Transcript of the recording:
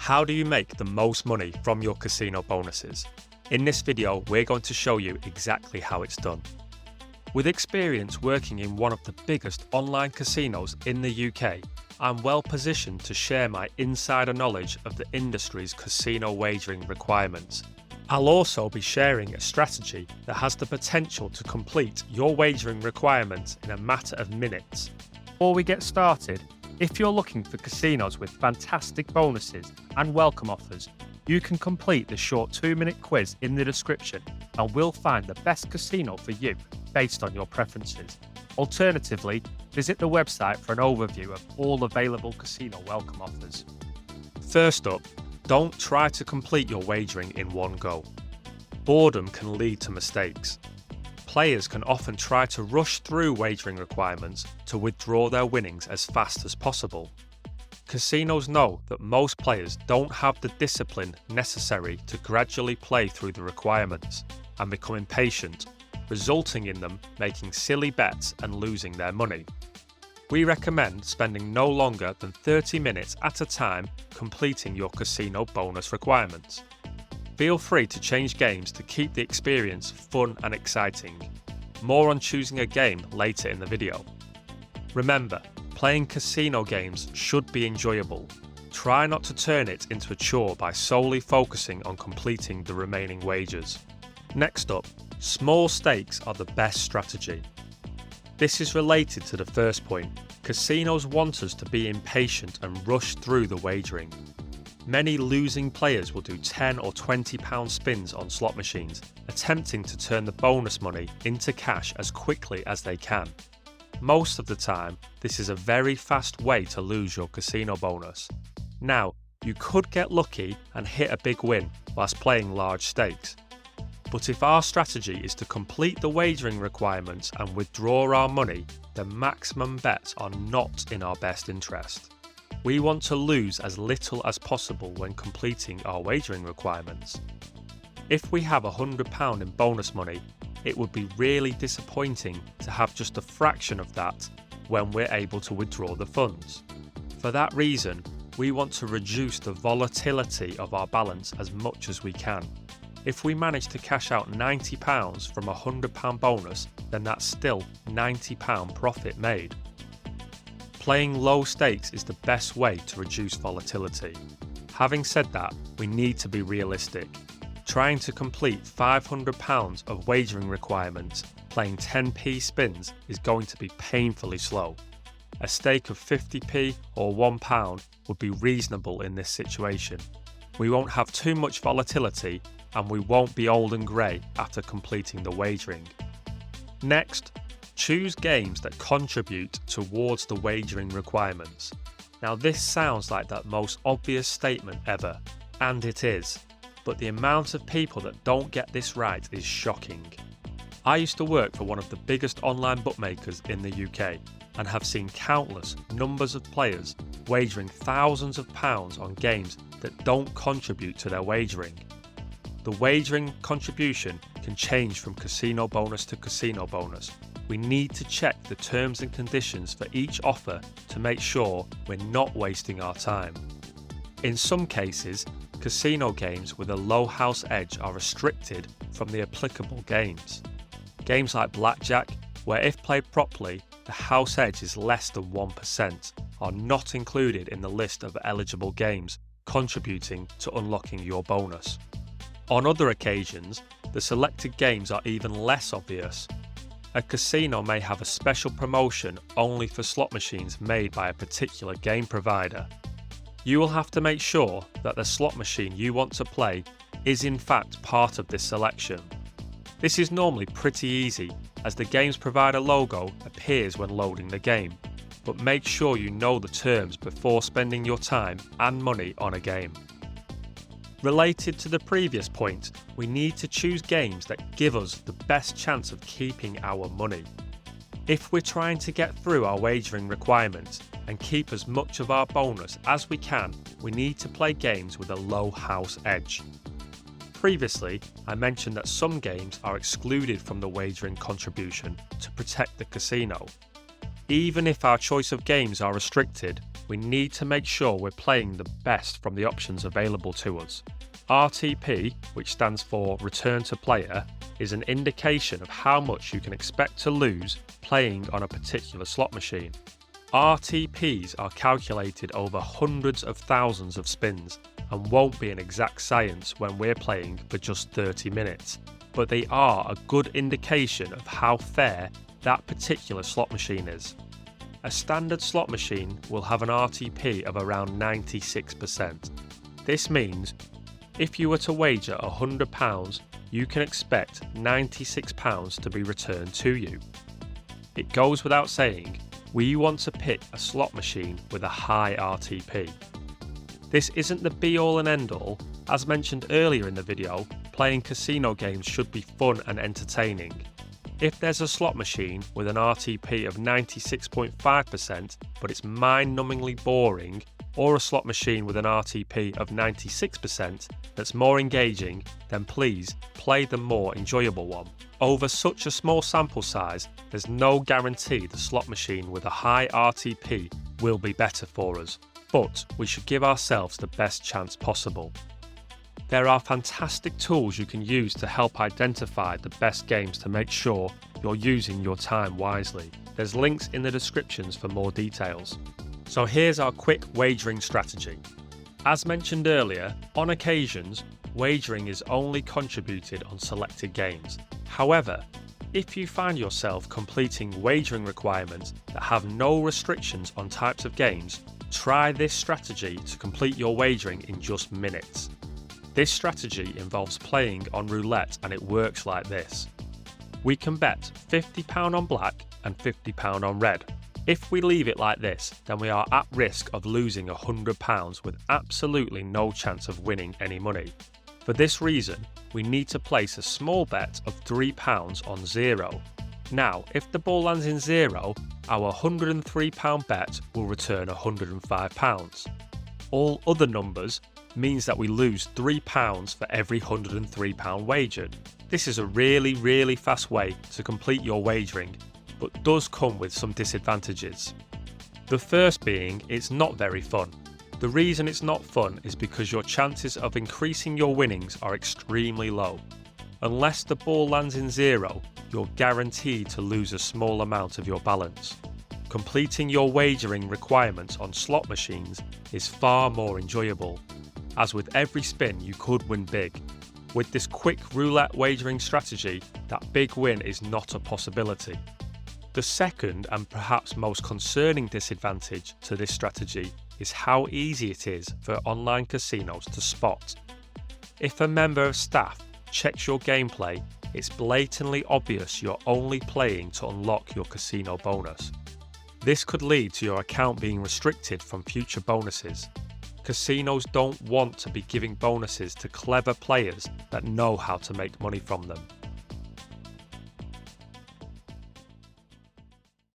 How do you make the most money from your casino bonuses? In this video, we're going to show you exactly how it's done. With experience working in one of the biggest online casinos in the UK, I'm well positioned to share my insider knowledge of the industry's casino wagering requirements. I'll also be sharing a strategy that has the potential to complete your wagering requirements in a matter of minutes. Before we get started, if you're looking for casinos with fantastic bonuses and welcome offers, you can complete the short 2-minute quiz in the description and we'll find the best casino for you based on your preferences. Alternatively, visit the website for an overview of all available casino welcome offers. First up, don't try to complete your wagering in one go. Boredom can lead to mistakes. Players can often try to rush through wagering requirements to withdraw their winnings as fast as possible. Casinos know that most players don't have the discipline necessary to gradually play through the requirements and become impatient, resulting in them making silly bets and losing their money. We recommend spending no longer than 30 minutes at a time completing your casino bonus requirements. Feel free to change games to keep the experience fun and exciting. More on choosing a game later in the video. Remember, playing casino games should be enjoyable. Try not to turn it into a chore by solely focusing on completing the remaining wagers. Next up, small stakes are the best strategy. This is related to the first point. Casinos want us to be impatient and rush through the wagering. Many losing players will do £10 or £20 spins on slot machines, attempting to turn the bonus money into cash as quickly as they can. Most of the time, this is a very fast way to lose your casino bonus. Now, you could get lucky and hit a big win whilst playing large stakes. But if our strategy is to complete the wagering requirements and withdraw our money, then maximum bets are not in our best interest. We want to lose as little as possible when completing our wagering requirements. If we have £100 in bonus money, it would be really disappointing to have just a fraction of that when we're able to withdraw the funds. For that reason, we want to reduce the volatility of our balance as much as we can. If we manage to cash out £90 from a £100 bonus, then that's still £90 profit made. Playing low stakes is the best way to reduce volatility. Having said that, we need to be realistic. Trying to complete £500 of wagering requirements playing 10p spins is going to be painfully slow. A stake of 50p or £1 would be reasonable in this situation. We won't have too much volatility and we won't be old and grey after completing the wagering. Next, choose games that contribute towards the wagering requirements. Now this sounds like the most obvious statement ever, and it is, but the amount of people that don't get this right is shocking. I used to work for one of the biggest online bookmakers in the UK and have seen countless numbers of players wagering thousands of pounds on games that don't contribute to their wagering. The wagering contribution can change from casino bonus to casino bonus. We need to check the terms and conditions for each offer to make sure we're not wasting our time. In some cases, casino games with a low house edge are restricted from the applicable games. Games like blackjack, where if played properly, the house edge is less than 1%, are not included in the list of eligible games contributing to unlocking your bonus. On other occasions, the selected games are even less obvious. A casino may have a special promotion only for slot machines made by a particular game provider. You will have to make sure that the slot machine you want to play is in fact part of this selection. This is normally pretty easy as the game's provider logo appears when loading the game, but make sure you know the terms before spending your time and money on a game. Related to the previous point, we need to choose games that give us the best chance of keeping our money. If we're trying to get through our wagering requirements and keep as much of our bonus as we can, we need to play games with a low house edge. Previously, I mentioned that some games are excluded from the wagering contribution to protect the casino. Even if our choice of games are restricted, we need to make sure we're playing the best from the options available to us. RTP, which stands for Return to Player, is an indication of how much you can expect to lose playing on a particular slot machine. RTPs are calculated over hundreds of thousands of spins and won't be an exact science when we're playing for just 30 minutes, but they are a good indication of how fair that particular slot machine is. A standard slot machine will have an RTP of around 96%. This means if you were to wager £100, you can expect £96 to be returned to you. It goes without saying, we want to pick a slot machine with a high RTP. This isn't the be-all and end-all. As mentioned earlier in the video, playing casino games should be fun and entertaining. If there's a slot machine with an RTP of 96.5% but it's mind-numbingly boring, or a slot machine with an RTP of 96% that's more engaging, then please play the more enjoyable one. Over such a small sample size, there's no guarantee the slot machine with a high RTP will be better for us, but we should give ourselves the best chance possible. There are fantastic tools you can use to help identify the best games to make sure you're using your time wisely. There's links in the descriptions for more details. So here's our quick wagering strategy. As mentioned earlier, on occasions, wagering is only contributed on selected games. However, if you find yourself completing wagering requirements that have no restrictions on types of games, try this strategy to complete your wagering in just minutes. This strategy involves playing on roulette, and it works like this. We can bet £50 on black and £50 on red. If we leave it like this, then we are at risk of losing £100 with absolutely no chance of winning any money. For this reason, we need to place a small bet of £3 on 0. Now, if the ball lands in 0, our £103 bet will return £105. All other numbers means that we lose £3 for every £103 wagered. This is a really fast way to complete your wagering, but does come with some disadvantages. The first being, it's not very fun. The reason it's not fun is because your chances of increasing your winnings are extremely low. Unless the ball lands in 0, you're guaranteed to lose a small amount of your balance. Completing your wagering requirements on slot machines is far more enjoyable, as with every spin you could win big. With this quick roulette wagering strategy, that big win is not a possibility. The second and perhaps most concerning disadvantage to this strategy is how easy it is for online casinos to spot. If a member of staff checks your gameplay, it's blatantly obvious you're only playing to unlock your casino bonus. This could lead to your account being restricted from future bonuses. Casinos don't want to be giving bonuses to clever players that know how to make money from them.